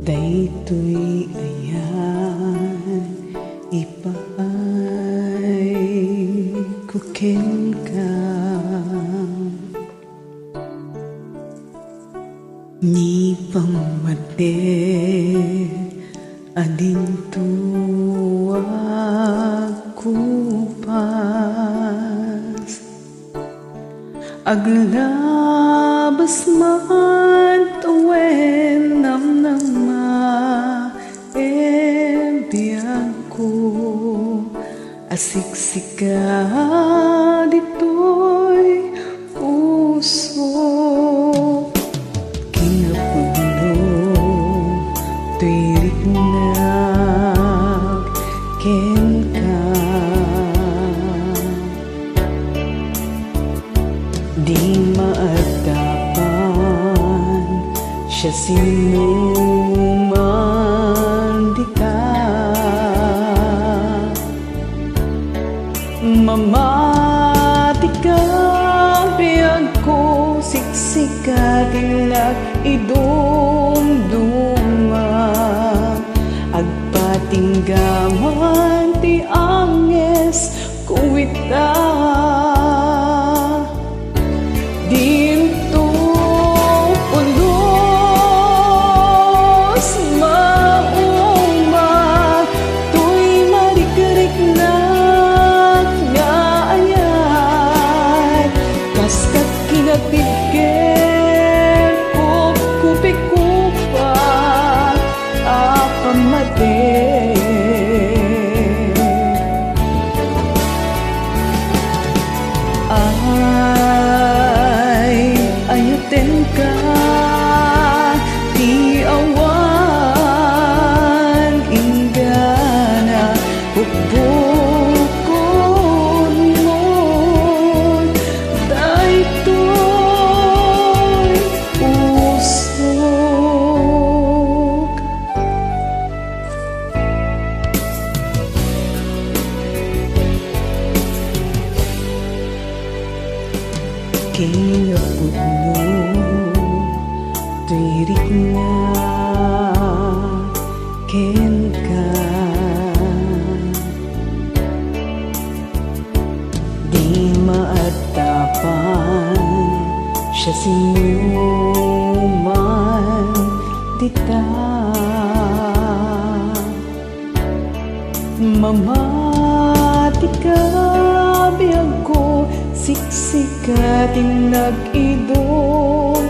Daytoy ayan, ipaay kukin ka. Ni pamate adin tuwa kupas aglabas man tuwen namnama biyag ko asiksika dito'y puso kinapagno tuwirik na ken ka di maadapan siya sinuman di ka mamati ka biyag ko siksika tilak idumduma agpatinggaman ti anges kuwita dinto pulos mauma tuy marikrik na nga ayat kaskat kinapigil kupikupa apamate ayuten ka di awan inggana Bukbukodmo Daytoy Pusok kinapagno tuwirik nga ken ka di maatapan siya sinuman dita mamati ka biyag ko siksika tinag idong